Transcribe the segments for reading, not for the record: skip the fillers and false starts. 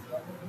Allah.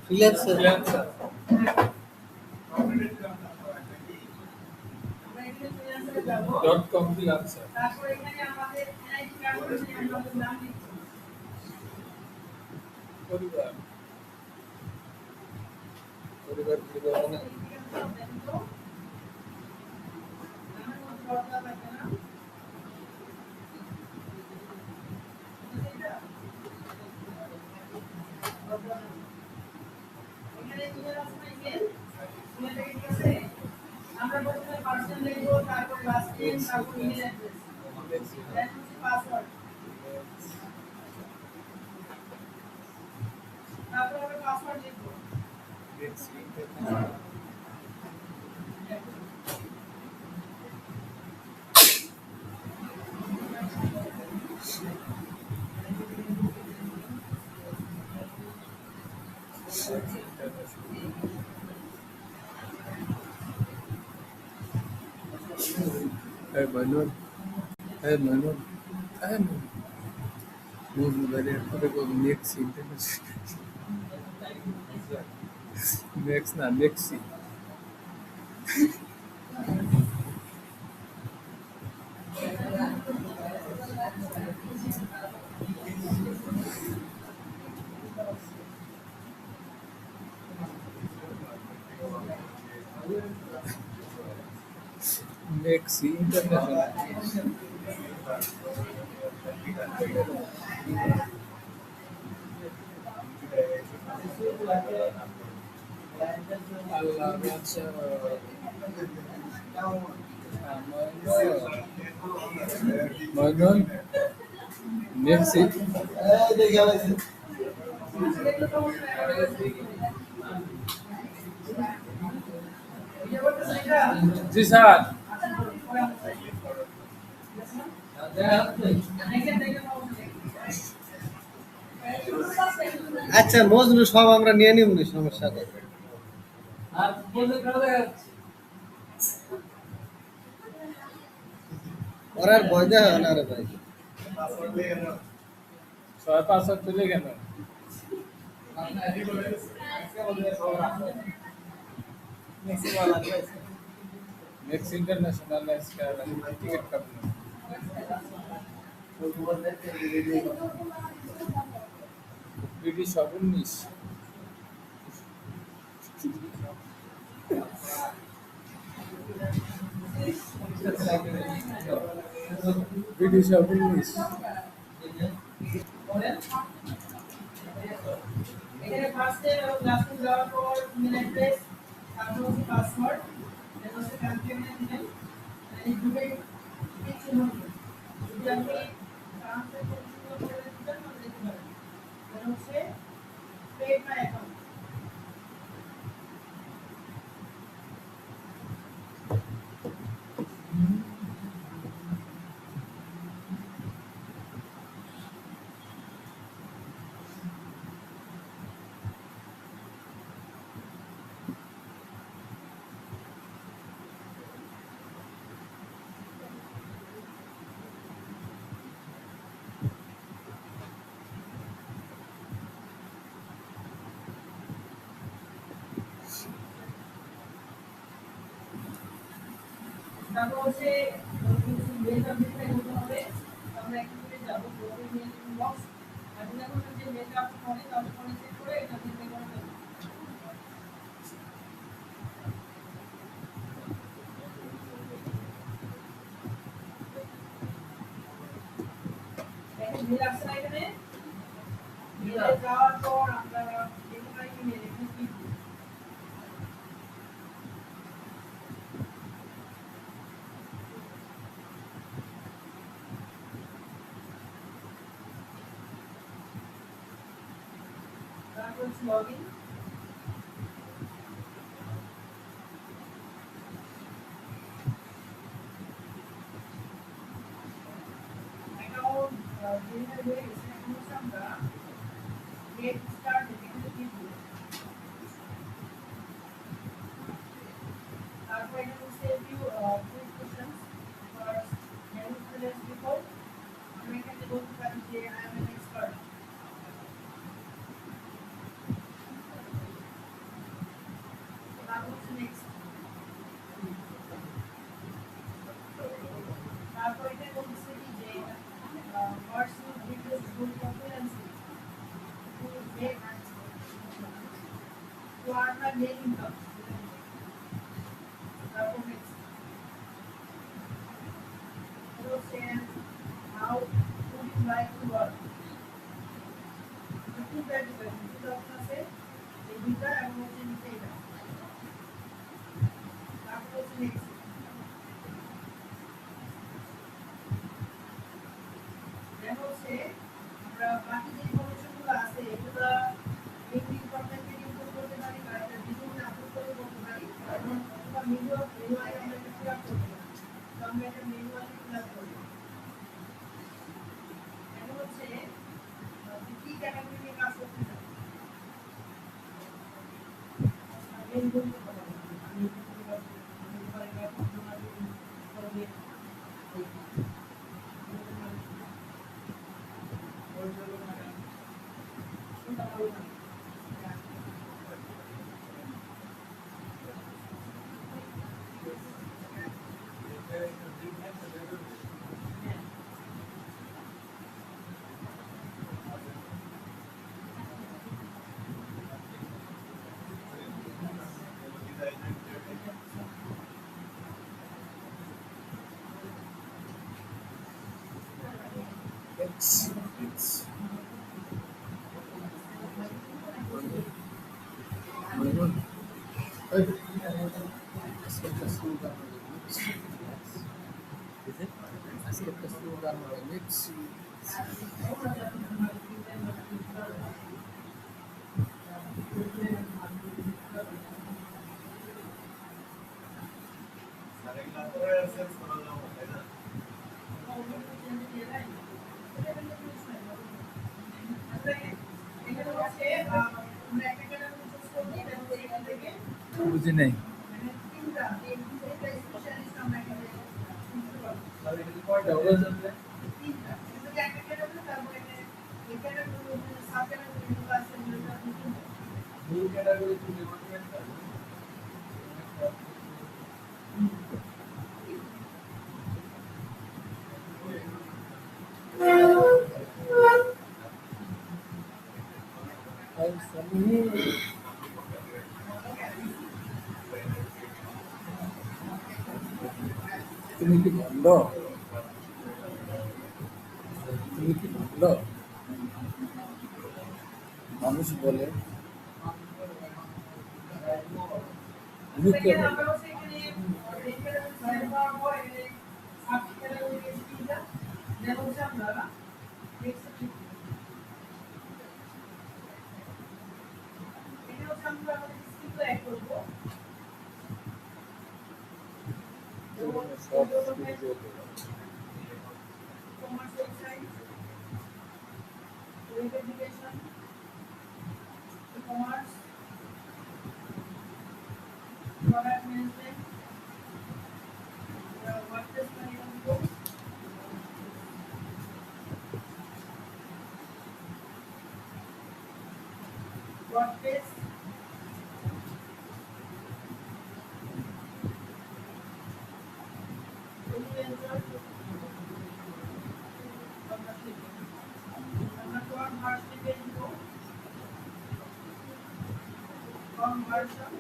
Freelancer. Freelancer. .com freelancer. পরিবার পরিবার মানে Hey Manuel, hey Manuel, hey Manuel. Vamos mudar para o Nexi International. Next na Nexi. Nexi International. Allah baca. Manuel, Nexi. जी sir আচ্ছা মজনু সব আমরা নিয়ে নিব না, সমস্যা নেই। ওর আর ভয় দেওয়া হয় না রে ভাই। 6-5 তুলে কেন नेक्स्ट इंटरनेशनल है इसका टिकट कब ब्रिटिश 19 ब्रिटिश 19 এখানে ফার্স্টে লাস্টে যাওয়ার পর ইমেল অ্যাড্রেস তারপর হচ্ছে পাসওয়ার্ড এরপর হচ্ছে কান্ট্রি দিবেন এই দুটোই কিছু হবে যদি আপনি ট্রান্সফার করে দিবেন তাহলে দিতে পারেন এটা হচ্ছে পেড মাই অ্যাকাউন্ট তারপর হচ্ছে মেল সাবজেক্টটা করতে হবে আমরা একটু করে যাব গ্রুপে মেল ইনবক্স আর যখন যে মেলটা আপনি করেন তাহলে ফোনে চেক করে মিল আসছে না এখানে মিলে যাওয়ার পর আমরা এখানে মিলে এখানে কি তারপর লগইন অ্যাকাউন্ট জেনারেট হয়ে গেছে এখন হচ্ছে আমরা গেট স্টার্ট এখানে ক্লিক করব তারপর এখানে হচ্ছে view quick questions first manual fields before আমরা এখানে বলতে পারি যে আই এম অ্যান এক্সপার্ট তারপর হচ্ছে নেক্সট তারপর এটা বলছে কি যে personal details good confidency to get to earn a main income তারপর next hello Sam how would you like to work two type of two option আছে এই দুইটা এবং হচ্ছে নিচে এটা তারপর হচ্ছে নেক্সট দেন হচ্ছে আমরা বাকি যে ইনফরমেশনগুলো আছে এগুলো এই ডিপার্টমেন্টে ইনপুট করতে পারি বা এটা ভিডিওতে আপলোড করে করতে পারি এবং অথবা ম্যানুয়ালি আমরা এটা ফিল আপ করতে পারি তো আমরা এটা ম্যানুয়ালি ফিল আপ করব এখন হচ্ছে কি ক্যাটাগরি নিয়ে কাজ করতে চাই মেন বলতে পারি আমি বলতে পারি না আপনারা করবে It's Manuel. Hey, asked us to download the mix. Is it? Asked us to download the mix. এখানে হচ্ছে আমরা একটা ক্যাটাগরি চুজ করব এবং এখান থেকে বুঝি নাই মানে তিনটা এই তিনটা স্পেশালিস্ট আমরা এখানে চুজ করব তাহলে এখানে কয়টা হবে? তিনটা কিন্তু একটা ক্যাটাগরি তারপর এখানে এই ক্যাটাগরি সাব ক্যাটাগরি গুলো আছে যেটা তিনটা মূল ক্যাটাগরি তুমি বলতে পারো। তুমি কি বন্ধ? তুমি কি বন্ধ? মানুষ বলে মুখে সেকেন্ড বলে আমরা হচ্ছে এখানে এই ক্যাটাগরি সিলেক্ট করার পর এখানে সাব ক্যাটাগরি এসে তিনটা দেন হচ্ছে আমরা নেক্সট ক্লিক এখানে হচ্ছে আমরা আমাদের স্কিল অ্যাড করব সব কিছু commerce website, web application, e-commerce, product management, WordPress management, WordPress, influencer, conversion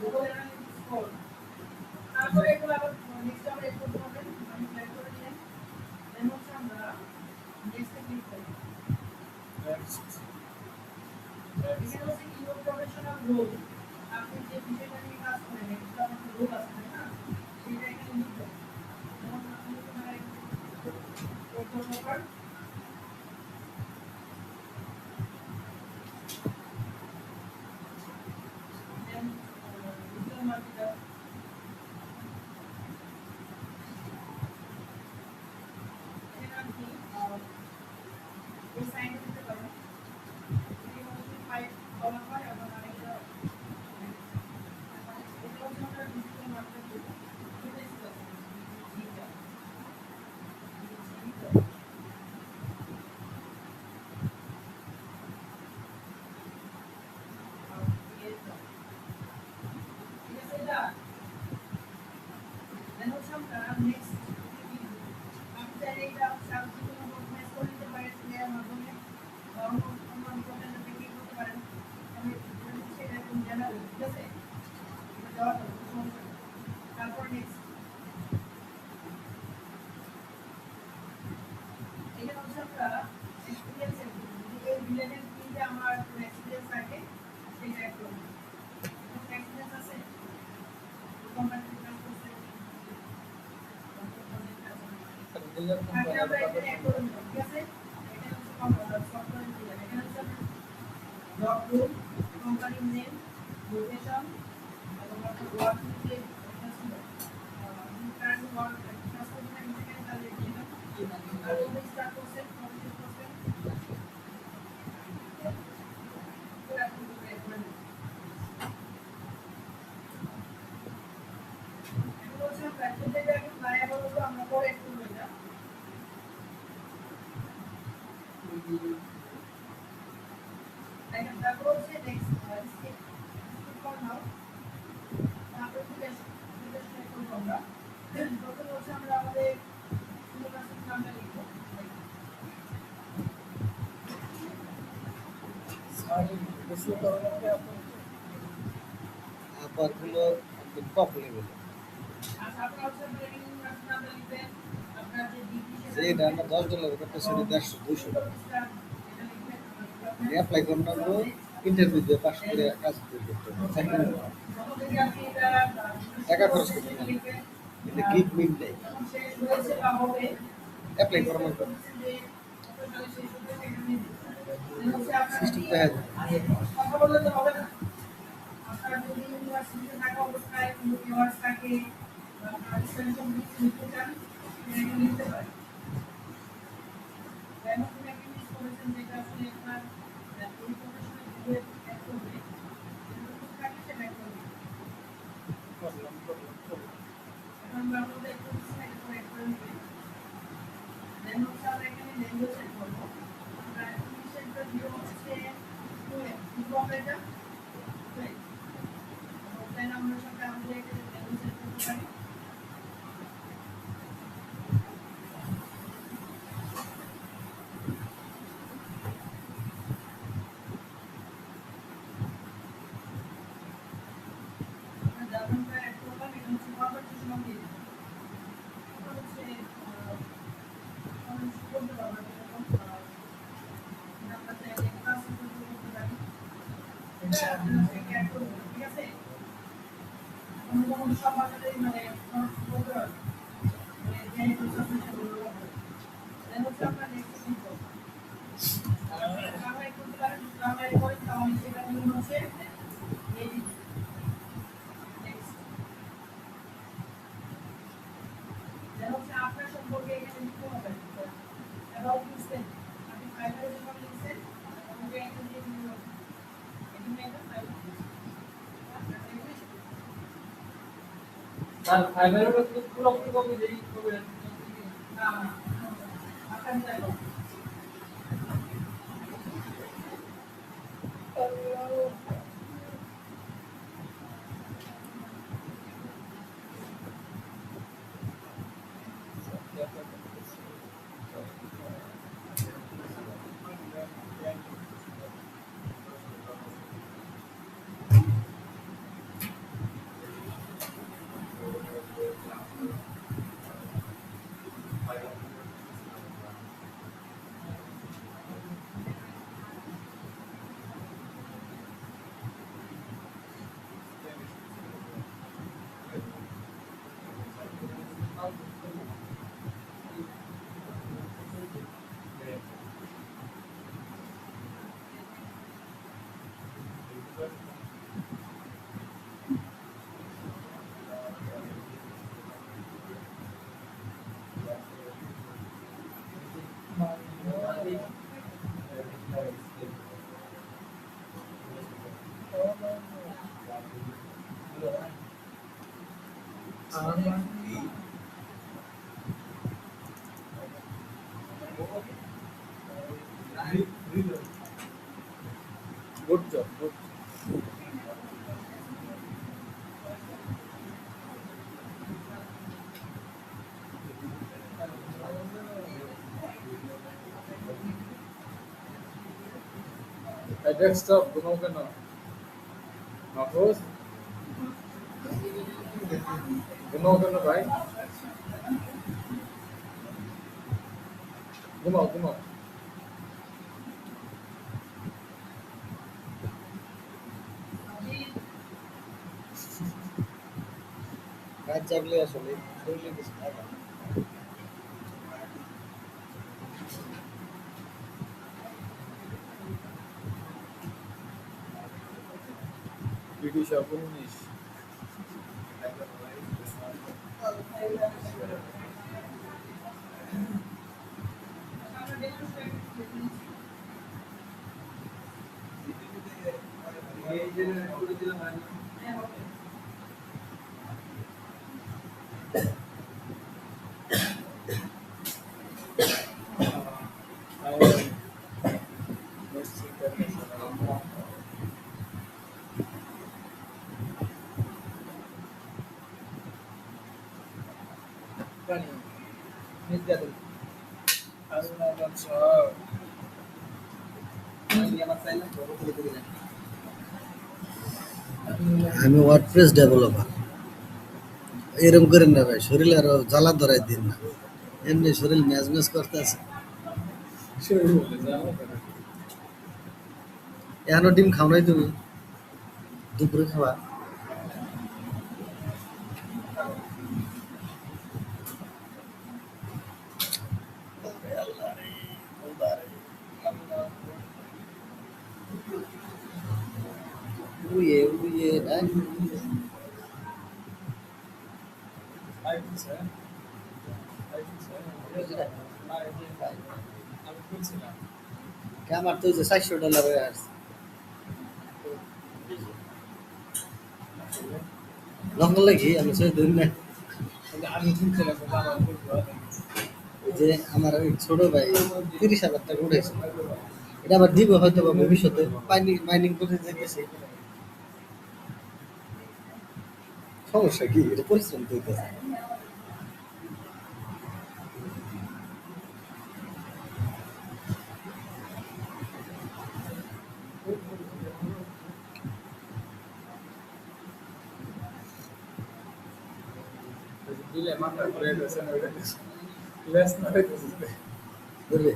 Google Analytics 4 তারপরে এগুলো আবার নেক্সট আমরা এড করতে হবে আমি ক্লিক করে দিলাম দেন হচ্ছে আমরা নেক্সট এ ক্লিক করব এখানে হচ্ছে ইউর প্রফেশনাল রোল আপনি যে বিষয়টা নিয়ে কাজ করেন এটা আপনার রোল আছে তাই না সেটা এখানে লিখবেন যেমন আপনি এখানে ফটোগ্রাফার দেন ডিজিটাল মার্কেটার এখানে আপনি এই সাইন দিতে পারেন এখানে হচ্ছে 5 বলা হয় এবং আরেকটা এটা হচ্ছে আমরা ডিজিটাল মার্কেটার দেব এটা ছিল ডিজিটাল ঠিক আছে এটা দেন হচ্ছে আমরা নেক্সট আপনি চাইলে এটা সাবজেক্ট কোনো অর্গানাইজ করে নিতে পারেন এর মাধ্যমে বা অন্য ইম্পর্টেন্ট থেকে করতে পারেন আমি সেটা একদম জেনারেল ঠিক আছে এটা দেওয়া যাবে কোনো সমস্যা নেই তারপর নেক্সট এখানে হচ্ছে আমরা এক্সপিরিয়েন্স এই রিলেটেড তিনটা আমার এক্সপিরিয়েন্স থাকে সেটা একটু এক্সপিরিয়েন্স আছে কোম্পানিতে কাজ করতে আগে আমরা এখানে অ্যাড করে নিলাম ঠিক আছে এখানে হচ্ছে সফটওয়্যার দিলাম এখানে হচ্ছে জব রোল কোম্পানির নেম লোকেশন এবং আপনার ওয়ার্কিং যে এটা ছিল কারেন্ট ওয়ার্ক কাজ করতে আমি সেখানে তাহলে দিলাম আর কবে স্টার্ট করছেন কবে শেষ করছেন পুরো আপনি করে দিবেন এখন হচ্ছে আমরা প্রত্যেকটা এখন ভ্যারিয়েবল হলো আমরা পরে একটু এটা দেখেন তারপর হচ্ছে নেক্সট স্কিপ ফর নাও তারপর ডিটেলস করব আমরা প্রথমে হচ্ছে আমরা আমাদের ইউনিভার্সিটির নামটা লিখব আবার হলো একদম টপ লেভেলে আচ্ছা আপনারা হচ্ছে আপনাদের ইউনিভার্সিটির নামটা লিখবেন আপনার যে ডিগ্রি যেটা আমরা $10 করতে সেটা 150-200 এটা লিখবেন অ্যাপ্লাই করতে হবে ইন্টারভিউ দিয়ে পাস করে কাজ করতে হবে চাকরি হবে। যখন থেকে আপনি এটা টাকা খরচ করতে হবে লিখবেন এটা গিভ মিট দেয় যখন শেষ হয়েছে বা হবে অ্যাপ্লাই করার মতো যে কত সালে শেষ হতে সেখানে হচ্ছে আপনার সিস্টেম দেখা যায় কথা বললে তো হবে না আপনার যদি ইউনিভার্সিটিতে থাকা অবস্থায় কোনো পেপারস থাকে বা আপনার এক্সটেনশন লিখতে চান সেটা লিখতে পারেন যেমন কোনো একটা জিনিস করেছেন যেটা আসলে আপনার এই প্রফেশনাল ভিডিও অ্যাড করবে এরকম থাকে সেটা অ্যাড করবে এখন আমরা আমাদের একটু সাইড করে অ্যাড করে নেবেন দেন হচ্ছে আমরা এখানে ল্যাঙ্গুয়েজ সেট করবো আমরা ইংলিশের ভিডিও হচ্ছে দিব আমরা এটা দেন আমরা সাথে আমাদের এখানে ল্যাঙ্গুয়েজ সেট করতে পারি আমরা জার্মানটা অ্যাড করলাম এটা হচ্ছে কনভারসেশন দিয়ে দিলাম এটা হচ্ছে কমেন্টস করতে পারবো এরকম আমরা চাইলে ক্লাস করতে পারি এটা আপনাকে অ্যাড করব ঠিক আছে আমরা যখন সব বাজারে মানে বলতে পারবো মানে যে প্রসেসটা বলবো দেন হচ্ছে আমরা নেক্সট ক্লিক করব আমরা করতে পারেন আমরা করে তাহলে সেটা নিয়ে হচ্ছে এই নেক্সট দেন হচ্ছে আপনার সম্পর্কে এখানে লিখতে হবে অ্যাবাউট লিখছেন আপনি ফাইবারে যখন লিখছেন আমাকে একটা দিয়ে দিন এখানে একটা ফাইবার স্যার ফাইবারের মধ্যে পুরোপুরি কপি দেই কবে না আপনার দেখো আমার গুড জব গুড ডেস্কটপ ঘুমাও কেন মাহফুজ ঘুমাও কেন ভাই ঘুমাও ঘুমাও কাজ জাগলে আসলে শরীরে কিছু হয় না। ব্রিটিশ 19 মেসি ইন্টারন্যাশনাল পানি নিজ দিয়ে দেন। আল্লাহ বাদশাহ পানি আমার চাইলাম তো বলে দিলেন। আমি ওয়ার্ডপ্রেস ডেভেলপার। এরকম করেন না ভাই, শরীর আরো জ্বালা ধরাই দিন না। এমনি শরীর ম্যাজ ম্যাজ করতে আছে। শুরু হলে যাও কেন এখনো ডিম খাও নাই তুমি? দুপুরে খাওয়া? উইয়ে উইয়ে ভাই। আইছে আমি বলছিলাম আমার তো ওই যে $400 হয়ে আসছে। লঙ্কা লাগি আমি সে ধরি না। আমি শুনছিলাম কিন্তু আমার বলবো ওই যে আমার ওই ছোট ভাই 30,000 টাকা উঠেছে। এটা আবার দিব হয়তো বা ভবিষ্যতে মাইনিং করে যেতেছে। সমস্যা কি? এটা পরিশ্রম তো হইতেছে। দিলে মাথা ঘুরে গেছে না ওইটা লেস না হইতেছে বুঝলি?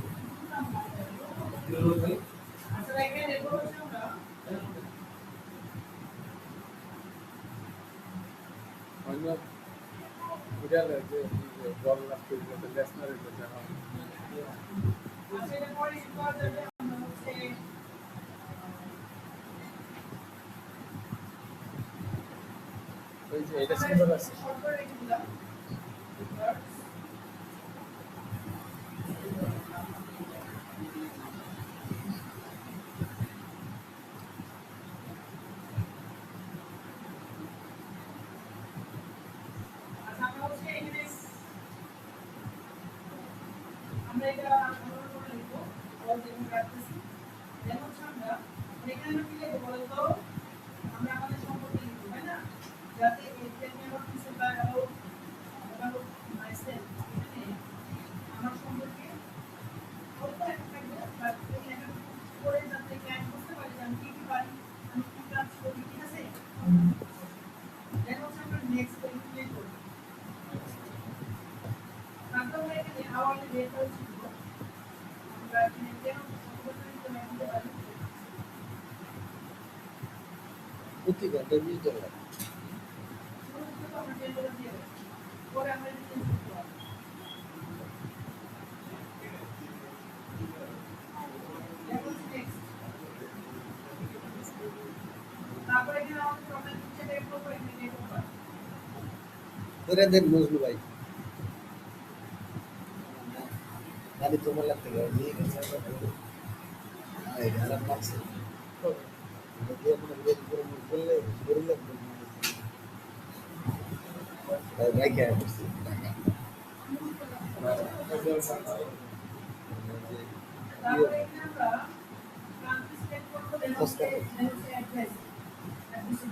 আসলে এখানে রেকর্ড হচ্ছে আমরা অন্য বিড়ালের যে বল লাগতে লেস না হইতেছে সেটা পরে পাওয়া যাবে আমরা হচ্ছে ওই যে এটা সুন্দর আছে শর্ট করে রেখে দিলাম আচ্ছা আমরা হচ্ছে এখানে আমরা এটা অনুরোধ করে লিখবো আর যেমন রাখতেছি যেমন হচ্ছে আমরা এখানে আমরা কি লিখবো বলতো আমরা আমাদের সম্পর্কে লিখবো তাই না যাতে এই টেকনিক প্রিন্সিপাল about myself এখানে আমার সম্পর্কে অল্প একটা থাকবে বাট এই লেখা পড়ে যাতে ক্যাচ বুঝতে পারি যে আমি কি কি পারি আমি কি কাজ করি ঠিক আছে দেন হচ্ছে আমরা নেক্সট ক্লিক করব তারপর এখানে আওয়ারলি রেট হচ্ছে আমরা এখানে কেন সম্পর্কে লিখতে পারি প্রতি ঘন্টায় $20। শুরুতে তো আমরা $10 দিয়ে দেব পরে আমরা এটা চেঞ্জ করতে পারবো এখন নেক্সট তারপরে এখানে আমাদের প্রবলেম হচ্ছে এটা করব এখানে এটা করব করে দেন মজনু ভাই। গাড়ি তোমার লাগতে গেলে নিয়ে গেছে। এই গাড়ি লাগছে। দিয়ে মনে করে করলে করলে বাইকে তারপরে এখানে আমরা কান্ট্রি সিলেক্ট করব দেন হচ্ছে অ্যাড্রেস অ্যাড্রেস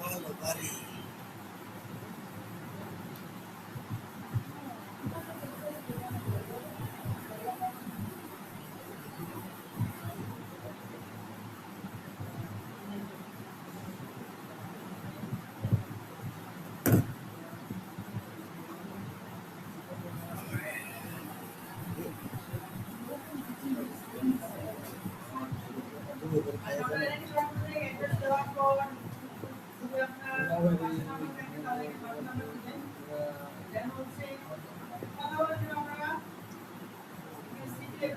ভালো বাড়ি আপনারা কি আপনাদের অ্যাড্রেস দেওয়ার পর যদি আপনার পাশে নাম্বার থাকে তাহলে কি পাশে নাম্বার দিবেন দেন হচ্ছে কথা বলার জন্য আমরা সিটি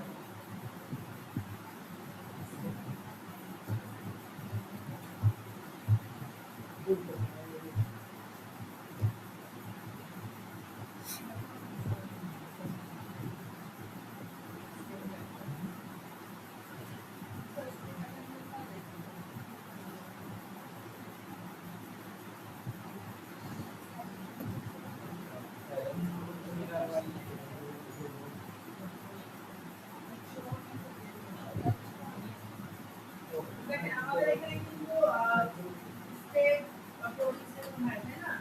দেখেন আমাদের এখানে কিন্তু স্টেট বা প্রভিন্স এরকম হয় তাই না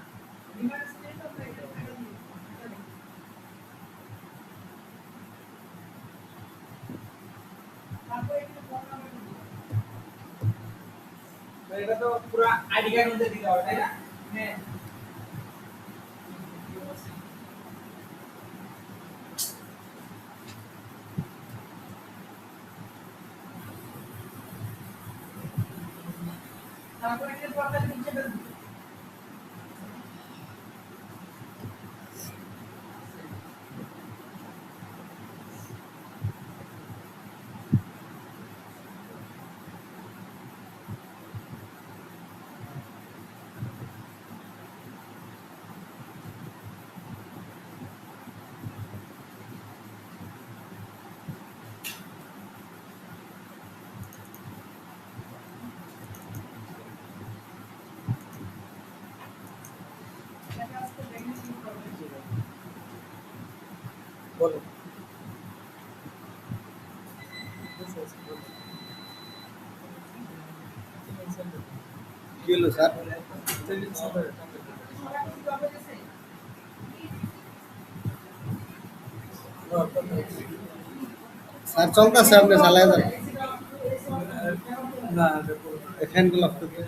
বিভাগ স্টেট আমরা এখানে থাকে দিই তারপর এখানে ফোন নাম্বার দিই এটা তো পুরো আইডি কার্ড মধ্যে দিতে হবে তাই না হ্যাঁ তারপর এখানে প্রোফাইল পিকচারটা দিই এটা আজকে দেখে শুরু করব বলো কি হলো স্যার সবাই কি কবে গেছে স্যার চলতেছে আপনি চালাই যান না ফ্যানগুলো অফ করতে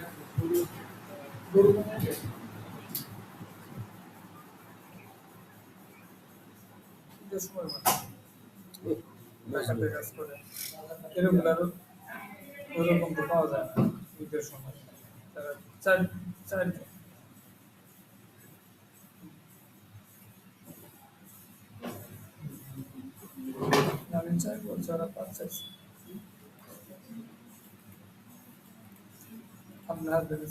টাকাতে কাজ করে এরকম আরো ওরকম তো পাওয়া যায় না ঈদের সময় তারা চার চার আমি 4 বছর আর 5 চাইছি আপনার হাসবেন্ড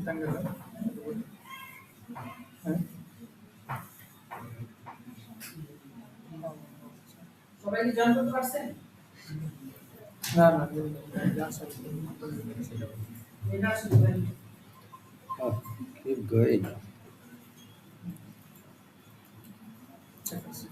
টাঙ্গাইল হ্যাঁ সবাই কি জয়েন করতে পারছেন না না আশা এটা শুরু করেন keep going ঠিক আছে